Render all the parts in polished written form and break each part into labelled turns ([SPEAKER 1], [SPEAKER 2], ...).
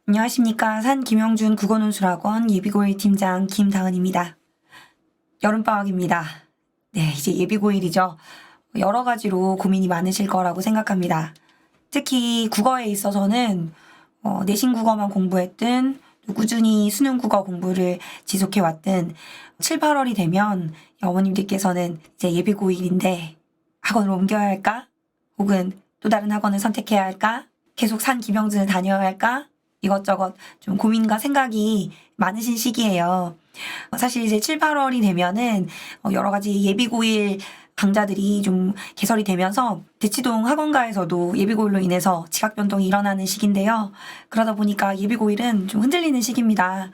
[SPEAKER 1] 안녕하십니까. 산 김영준 국어논술학원 예비고1 팀장 김다은입니다. 여름방학입니다. 네, 이제 예비고1이죠. 여러 가지로 고민이 많으실 거라고 생각합니다. 특히 국어에 있어서는 내신 국어만 공부했든 꾸준히 수능 국어 공부를 지속해왔든 7, 8월이 되면 어머님들께서는 이제 예비고1인데 학원을 옮겨야 할까? 혹은 또 다른 학원을 선택해야 할까? 계속 산 김영준을 다녀야 할까? 이것저것 좀 고민과 생각이 많으신 시기예요. 사실 이제 7, 8월이 되면은 여러 가지 예비고1 강좌들이 좀 개설이 되면서 대치동 학원가에서도 예비고1로 인해서 지각 변동이 일어나는 시기인데요. 그러다 보니까 예비고1은 좀 흔들리는 시기입니다.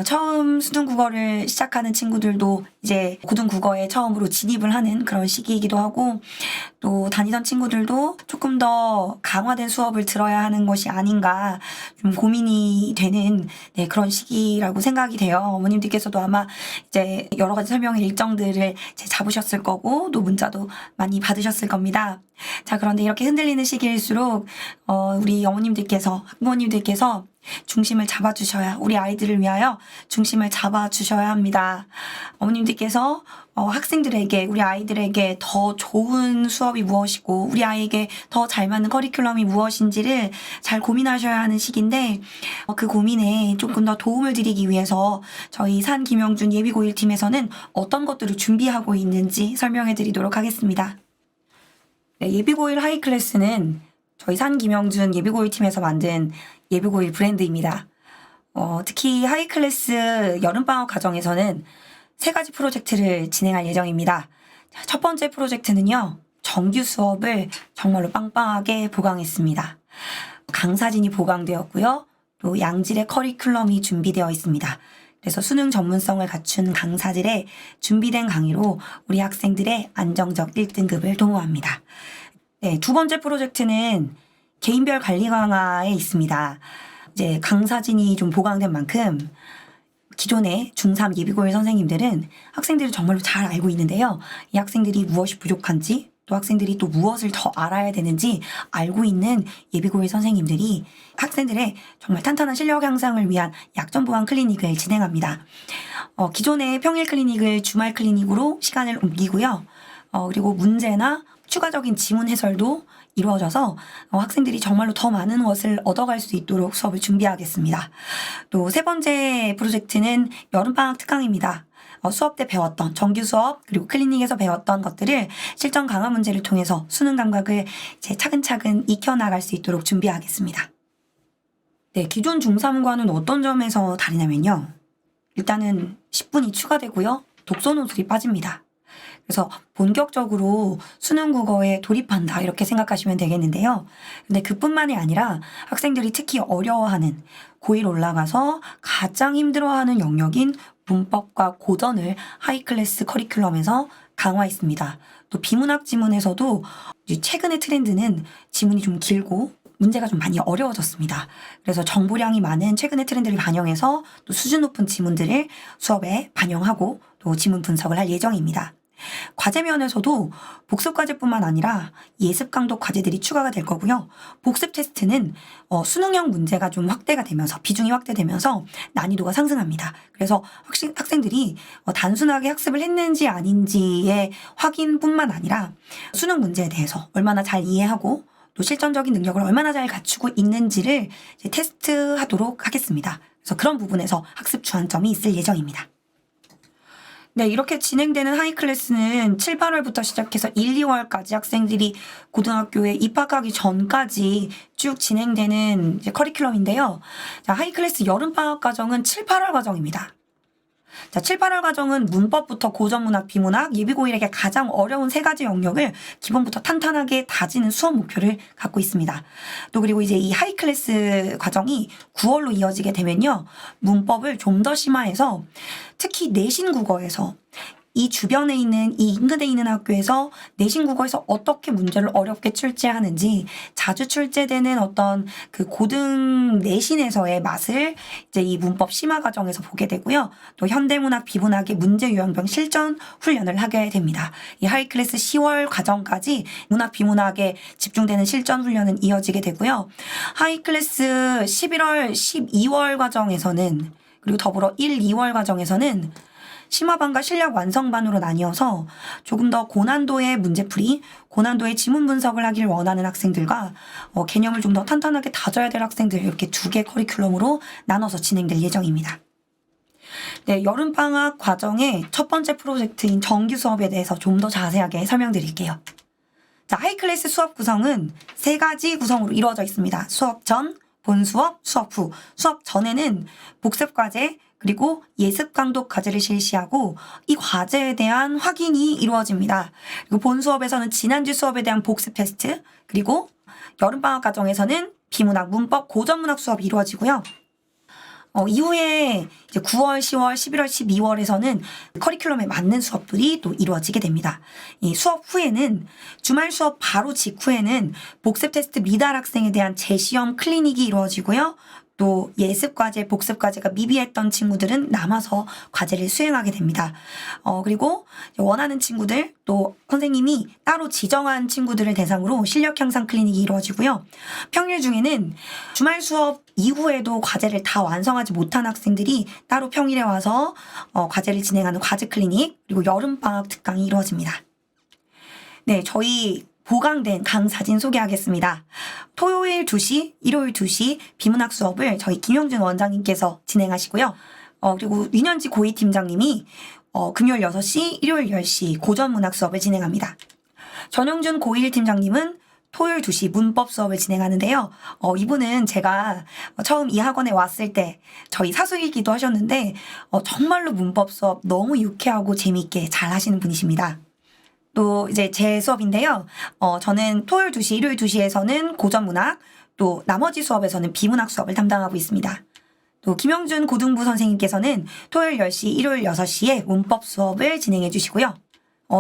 [SPEAKER 1] 처음 수능 국어를 시작하는 친구들도 이제 고등국어에 처음으로 진입을 하는 그런 시기이기도 하고, 또 다니던 친구들도 조금 더 강화된 수업을 들어야 하는 것이 아닌가 좀 고민이 되는 그런 시기라고 생각이 돼요. 어머님들께서도 아마 이제 여러 가지 설명의 일정들을 이제 잡으셨을 거고, 또 문자도 많이 받으셨을 겁니다. 자, 그런데 이렇게 흔들리는 시기일수록 우리 어머님들께서, 학부모님들께서 중심을 잡아주셔야, 우리 아이들을 위하여 중심을 잡아주셔야 합니다. 어머님들께서 학생들에게, 우리 아이들에게 더 좋은 수업이 무엇이고 우리 아이에게 더 잘 맞는 커리큘럼이 무엇인지를 잘 고민하셔야 하는 시기인데, 그 고민에 조금 더 도움을 드리기 위해서 저희 산 김영준 예비고1 팀에서는 어떤 것들을 준비하고 있는지 설명해 드리도록 하겠습니다. 네, 예비고1 하이클래스는 저희 산 김영준 예비고1 팀에서 만든 예비고1 브랜드입니다. 특히 하이클래스 여름방학 과정에서는 3가지 프로젝트를 진행할 예정입니다. 첫 번째 프로젝트는요, 정규 수업을 정말로 빵빵하게 보강했습니다. 강사진이 보강되었고요, 또 양질의 커리큘럼이 준비되어 있습니다. 그래서 수능 전문성을 갖춘 강사들의 준비된 강의로 우리 학생들의 안정적 1등급을 도모합니다. 네, 두 번째 프로젝트는 개인별 관리 강화에 있습니다. 이제 강사진이 좀 보강된 만큼 기존의 중3 예비고1 선생님들은 학생들을 정말로 잘 알고 있는데요. 이 학생들이 무엇이 부족한지, 또 학생들이 또 무엇을 더 알아야 되는지 알고 있는 예비고1 선생님들이 학생들의 정말 탄탄한 실력 향상을 위한 약점 보완 클리닉을 진행합니다. 기존의 평일 클리닉을 주말 클리닉으로 시간을 옮기고요. 그리고 문제나 추가적인 지문 해설도 이루어져서 학생들이 정말로 더 많은 것을 얻어갈 수 있도록 수업을 준비하겠습니다. 또 세 번째 프로젝트는 여름방학 특강입니다. 수업 때 배웠던 정규 수업 그리고 클리닉에서 배웠던 것들을 실전 강화 문제를 통해서 수능 감각을 이제 차근차근 익혀나갈 수 있도록 준비하겠습니다. 네, 기존 중3과는 어떤 점에서 다르냐면요. 일단은 10분이 추가되고요. 독서 노출이 빠집니다. 그래서 본격적으로 수능 국어에 돌입한다 이렇게 생각하시면 되겠는데요. 근데 그뿐만이 아니라 학생들이 특히 어려워하는 고1 올라가서 가장 힘들어하는 영역인 문법과 고전을 하이클래스 커리큘럼에서 강화했습니다. 또 비문학 지문에서도 최근의 트렌드는 지문이 좀 길고 문제가 좀 많이 어려워졌습니다. 그래서 정보량이 많은 최근의 트렌드를 반영해서 또 수준 높은 지문들을 수업에 반영하고 또 지문 분석을 할 예정입니다. 과제 면에서도 복습 과제뿐만 아니라 예습 강도 과제들이 추가가 될 거고요. 복습 테스트는 수능형 문제가 좀 확대가 되면서 비중이 확대되면서 난이도가 상승합니다. 그래서 학생들이 단순하게 학습을 했는지 아닌지의 확인뿐만 아니라 수능 문제에 대해서 얼마나 잘 이해하고 또 실전적인 능력을 얼마나 잘 갖추고 있는지를 이제 테스트하도록 하겠습니다. 그래서 그런 부분에서 학습 주안점이 있을 예정입니다. 네, 이렇게 진행되는 하이클래스는 7, 8월부터 시작해서 1, 2월까지 학생들이 고등학교에 입학하기 전까지 쭉 진행되는 이제 커리큘럼인데요. 자, 하이클래스 여름방학 과정은 7, 8월 과정입니다. 자, 7, 8월 과정은 문법부터 고전문학, 비문학, 예비고1에게 가장 어려운 3가지 영역을 기본부터 탄탄하게 다지는 수업 목표를 갖고 있습니다. 또 그리고 이제 이 하이클래스 과정이 9월로 이어지게 되면요. 문법을 좀 더 심화해서 특히 내신 국어에서 이 주변에 있는 이 인근에 있는 학교에서 내신 국어에서 어떻게 문제를 어렵게 출제하는지 자주 출제되는 어떤 그 고등 내신에서의 맛을 이제 이 문법 심화 과정에서 보게 되고요. 또 현대문학, 비문학의 문제 유형별 실전 훈련을 하게 됩니다. 이 하이클래스 10월 과정까지 문학, 비문학에 집중되는 실전 훈련은 이어지게 되고요. 하이클래스 11월, 12월 과정에서는 그리고 더불어 1, 2월 과정에서는 심화반과 실력 완성반으로 나뉘어서 조금 더 고난도의 문제풀이, 고난도의 지문 분석을 하길 원하는 학생들과 개념을 좀 더 탄탄하게 다져야 될 학생들 이렇게 두 개 커리큘럼으로 나눠서 진행될 예정입니다. 네, 여름방학 과정의 첫 번째 프로젝트인 정규 수업에 대해서 좀 더 자세하게 설명드릴게요. 자, 하이클래스 수업 구성은 세 가지 구성으로 이루어져 있습니다. 수업 전, 본 수업, 수업 후. 수업 전에는 복습 과제, 그리고 예습 강독 과제를 실시하고 이 과제에 대한 확인이 이루어집니다. 그리고 본 수업에서는 지난주 수업에 대한 복습 테스트, 그리고 여름방학 과정에서는 비문학, 문법, 고전문학 수업이 이루어지고요. 이후에 이제 9월, 10월, 11월, 12월에서는 커리큘럼에 맞는 수업들이 또 이루어지게 됩니다. 이 수업 후에는 주말 수업 바로 직후에는 복습 테스트 미달 학생에 대한 재시험 클리닉이 이루어지고요. 또 예습 과제, 복습 과제가 미비했던 친구들은 남아서 과제를 수행하게 됩니다. 그리고 원하는 친구들, 또 선생님이 따로 지정한 친구들을 대상으로 실력 향상 클리닉이 이루어지고요. 평일 중에는 주말 수업 이후에도 과제를 다 완성하지 못한 학생들이 따로 평일에 와서 과제를 진행하는 과제 클리닉, 그리고 여름방학 특강이 이루어집니다. 네, 저희 보강된 강사진 소개하겠습니다. 토요일 2시, 일요일 2시 비문학 수업을 저희 김영준 원장님께서 진행하시고요. 그리고 윤현지 고2 팀장님이 금요일 6시, 일요일 10시 고전문학 수업을 진행합니다. 전용준 고1 팀장님은 토요일 2시 문법 수업을 진행하는데요. 이분은 제가 처음 이 학원에 왔을 때 저희 사수이기도 하셨는데 정말로 문법 수업 너무 유쾌하고 재미있게 잘 하시는 분이십니다. 또 이제 제 수업인데요. 저는 토요일 2시, 일요일 2시에서는 고전문학, 또 나머지 수업에서는 비문학 수업을 담당하고 있습니다. 또 김영준 고등부 선생님께서는 토요일 10시, 일요일 6시에 문법 수업을 진행해 주시고요.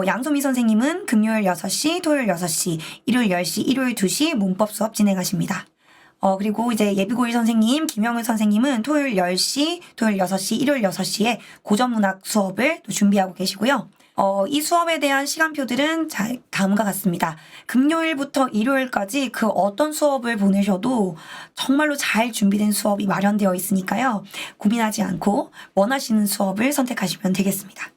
[SPEAKER 1] 양소미 선생님은 금요일 6시, 토요일 6시, 일요일 10시, 일요일 2시 문법 수업 진행하십니다. 그리고 이제 예비고1 선생님, 김영은 선생님은 토요일 10시, 토요일 6시, 일요일 6시에 고전문학 수업을 또 준비하고 계시고요. 이 수업에 대한 시간표들은 다음과 같습니다. 금요일부터 일요일까지 그 어떤 수업을 보내셔도 정말로 잘 준비된 수업이 마련되어 있으니까요. 고민하지 않고 원하시는 수업을 선택하시면 되겠습니다.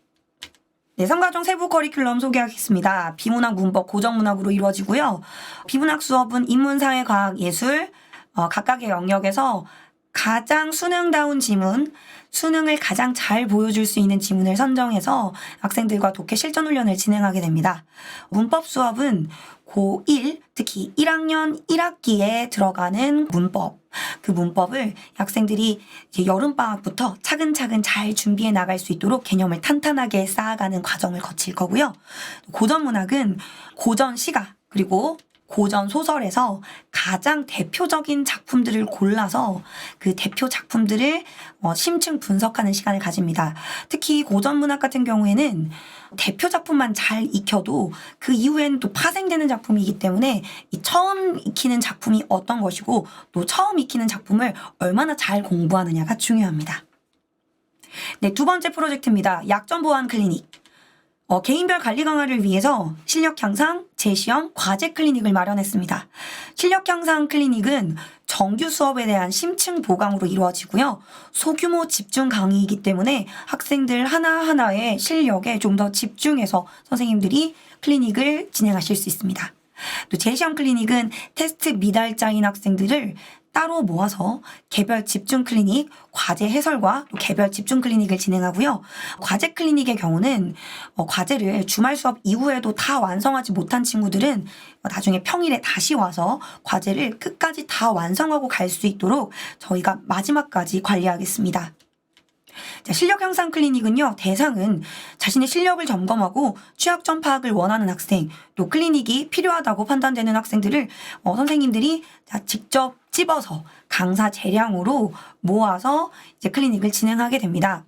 [SPEAKER 1] 네, 3과정 세부 커리큘럼 소개하겠습니다. 비문학, 문법, 고전문학으로 이루어지고요. 비문학 수업은 인문, 사회, 과학, 예술 각각의 영역에서 가장 수능다운 지문, 수능을 가장 잘 보여줄 수 있는 지문을 선정해서 학생들과 독해 실전 훈련을 진행하게 됩니다. 문법 수업은 고1, 특히 1학년 1학기에 들어가는 문법, 그 문법을 학생들이 이제 여름방학부터 차근차근 잘 준비해 나갈 수 있도록 개념을 탄탄하게 쌓아가는 과정을 거칠 거고요. 고전문학은 고전 시가, 그리고 고전 소설에서 가장 대표적인 작품들을 골라서 그 대표 작품들을 심층 분석하는 시간을 가집니다. 특히 고전 문학 같은 경우에는 대표 작품만 잘 익혀도 그 이후에는 또 파생되는 작품이기 때문에 이 처음 익히는 작품이 어떤 것이고 또 처음 익히는 작품을 얼마나 잘 공부하느냐가 중요합니다. 네, 두 번째 프로젝트입니다. 약점 보완 클리닉. 개인별 관리 강화를 위해서 실력 향상, 재시험, 과제 클리닉을 마련했습니다. 실력 향상 클리닉은 정규 수업에 대한 심층 보강으로 이루어지고요. 소규모 집중 강의이기 때문에 학생들 하나하나의 실력에 좀 더 집중해서 선생님들이 클리닉을 진행하실 수 있습니다. 또 재시험 클리닉은 테스트 미달자인 학생들을 따로 모아서 개별 집중 클리닉, 과제 해설과 또 개별 집중 클리닉을 진행하고요. 과제 클리닉의 경우는 과제를 주말 수업 이후에도 다 완성하지 못한 친구들은 나중에 평일에 다시 와서 과제를 끝까지 다 완성하고 갈 수 있도록 저희가 마지막까지 관리하겠습니다. 자, 실력 향상 클리닉은요, 대상은 자신의 실력을 점검하고 취약점 파악을 원하는 학생, 또 클리닉이 필요하다고 판단되는 학생들을 선생님들이 직접 집어서 강사 재량으로 모아서 이제 클리닉을 진행하게 됩니다.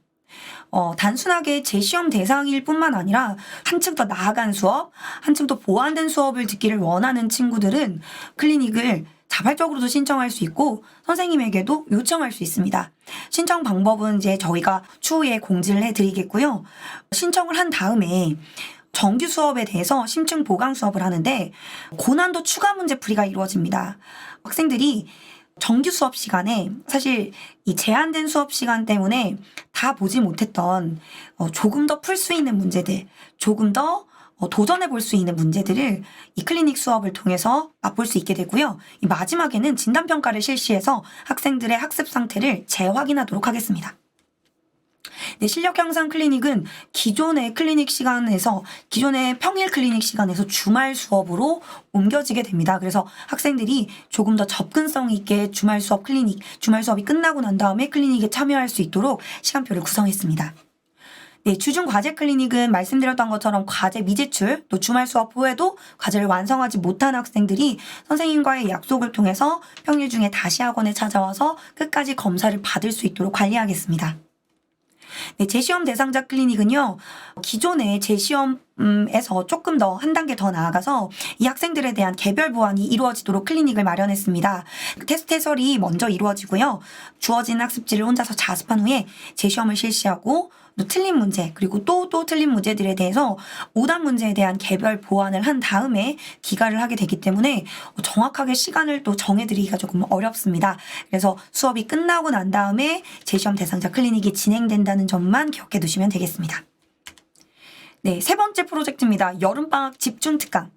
[SPEAKER 1] 단순하게 재시험 대상일 뿐만 아니라 한층 더 나아간 수업, 한층 더 보완된 수업을 듣기를 원하는 친구들은 클리닉을 자발적으로도 신청할 수 있고 선생님에게도 요청할 수 있습니다. 신청 방법은 이제 저희가 추후에 공지를 해드리겠고요. 신청을 한 다음에 정규 수업에 대해서 심층 보강 수업을 하는데 고난도 추가 문제 풀이가 이루어집니다. 학생들이 정규 수업 시간에 사실 이 제한된 수업 시간 때문에 다 보지 못했던 조금 더 풀 수 있는 문제들, 조금 더 도전해 볼 수 있는 문제들을 이 클리닉 수업을 통해서 맛볼 수 있게 되고요. 이 마지막에는 진단평가를 실시해서 학생들의 학습 상태를 재확인하도록 하겠습니다. 네, 실력 향상 클리닉은 기존의 클리닉 시간에서 기존의 평일 클리닉 시간에서 주말 수업으로 옮겨지게 됩니다. 그래서 학생들이 조금 더 접근성 있게 주말 수업이 끝나고 난 다음에 클리닉에 참여할 수 있도록 시간표를 구성했습니다. 네, 주중 과제 클리닉은 말씀드렸던 것처럼 과제 미제출, 또 주말 수업 후에도 과제를 완성하지 못한 학생들이 선생님과의 약속을 통해서 평일 중에 다시 학원에 찾아와서 끝까지 검사를 받을 수 있도록 관리하겠습니다. 네, 재시험 대상자 클리닉은요, 기존의 재시험에서 조금 더 한 단계 더 나아가서 이 학생들에 대한 개별 보완이 이루어지도록 클리닉을 마련했습니다. 테스트 해설이 먼저 이루어지고요. 주어진 학습지를 혼자서 자습한 후에 재시험을 실시하고 또 틀린 문제, 그리고 또 틀린 문제들에 대해서 오답 문제에 대한 개별 보완을 한 다음에 기가를 하게 되기 때문에 정확하게 시간을 또 정해드리기가 조금 어렵습니다. 그래서 수업이 끝나고 난 다음에 재시험 대상자 클리닉이 진행된다는 점만 기억해 두시면 되겠습니다. 네, 세 번째 프로젝트입니다. 여름방학 집중특강.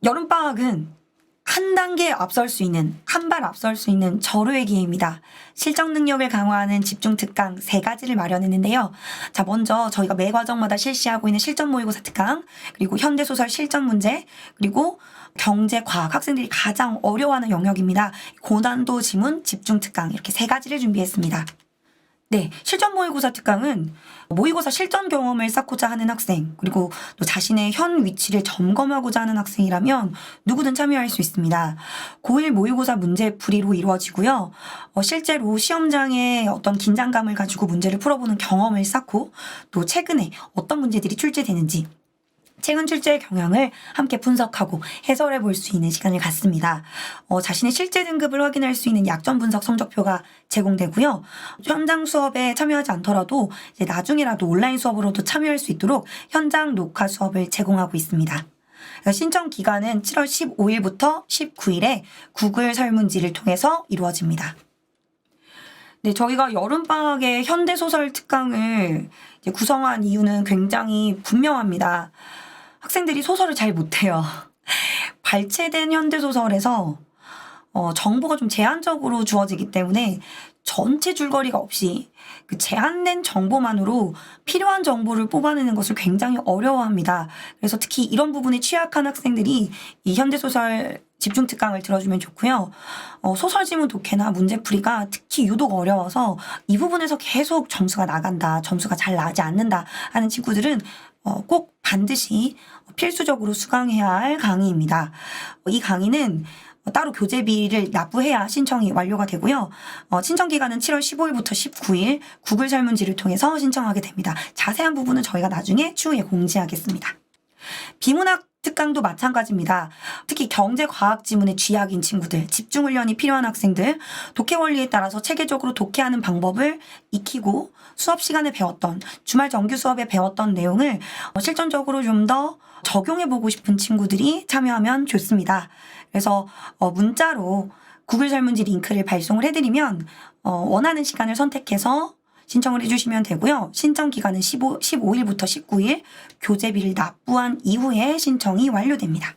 [SPEAKER 1] 여름방학은 한 단계 앞설 수 있는, 한 발 앞설 수 있는 절호의 기회입니다. 실전 능력을 강화하는 집중특강 3가지를 마련했는데요. 자, 먼저 저희가 매 과정마다 실시하고 있는 실전 모의고사 특강, 그리고 현대소설 실전 문제, 그리고 경제, 과학, 학생들이 가장 어려워하는 영역입니다. 고난도 지문 집중특강, 이렇게 3가지를 준비했습니다. 네, 실전 모의고사 특강은 모의고사 실전 경험을 쌓고자 하는 학생, 그리고 또 자신의 현 위치를 점검하고자 하는 학생이라면 누구든 참여할 수 있습니다. 고1 모의고사 문제풀이로 이루어지고요. 실제로 시험장에 어떤 긴장감을 가지고 문제를 풀어보는 경험을 쌓고 또 최근에 어떤 문제들이 출제되는지 최근 출제의 경향을 함께 분석하고 해설해 볼 수 있는 시간을 갖습니다. 자신의 실제 등급을 확인할 수 있는 약점 분석 성적표가 제공되고요. 현장 수업에 참여하지 않더라도 이제 나중에라도 온라인 수업으로도 참여할 수 있도록 현장 녹화 수업을 제공하고 있습니다. 신청 기간은 7월 15일부터 19일에 구글 설문지를 통해서 이루어집니다. 네, 저희가 여름방학에 현대소설 특강을 이제 구성한 이유는 굉장히 분명합니다. 학생들이 소설을 잘 못해요. 발췌된 현대소설에서 정보가 좀 제한적으로 주어지기 때문에 전체 줄거리가 없이 그 제한된 정보만으로 필요한 정보를 뽑아내는 것을 굉장히 어려워합니다. 그래서 특히 이런 부분에 취약한 학생들이 이 현대소설 집중특강을 들어주면 좋고요. 소설 지문 독해나 문제풀이가 특히 유독 어려워서 이 부분에서 계속 점수가 나간다, 점수가 잘 나지 않는다 하는 친구들은 꼭 반드시 필수적으로 수강해야 할 강의입니다. 이 강의는 따로 교재비를 납부해야 신청이 완료가 되고요. 신청 기간은 7월 15일부터 19일 구글 설문지를 통해서 신청하게 됩니다. 자세한 부분은 저희가 나중에 추후에 공지하겠습니다. 비문학 특강도 마찬가지입니다. 특히 경제 과학 지문의 쥐약인 친구들, 집중 훈련이 필요한 학생들, 독해 원리에 따라서 체계적으로 독해하는 방법을 익히고 수업 시간에 배웠던, 주말 정규 수업에 배웠던 내용을 실전적으로 좀 더 적용해보고 싶은 친구들이 참여하면 좋습니다. 그래서 문자로 구글 설문지 링크를 발송을 해드리면 원하는 시간을 선택해서 신청을 해주시면 되고요. 신청 기간은 15일부터 19일, 교재비를 납부한 이후에 신청이 완료됩니다.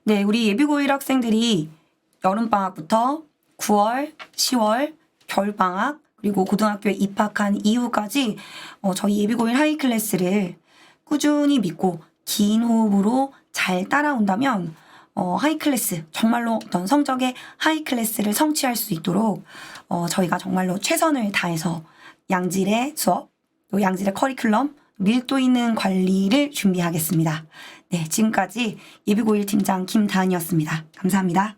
[SPEAKER 1] 네, 우리 예비고1 학생들이 여름방학부터 9월, 10월, 겨울방학, 그리고 고등학교에 입학한 이후까지 저희 예비고1 하이클래스를 꾸준히 믿고 긴 호흡으로 잘 따라온다면 하이클래스, 정말로 어떤 성적의 하이클래스를 성취할 수 있도록 저희가 정말로 최선을 다해서 양질의 수업, 또 양질의 커리큘럼, 밀도 있는 관리를 준비하겠습니다. 네, 지금까지 예비고1 팀장 김다은이었습니다. 감사합니다.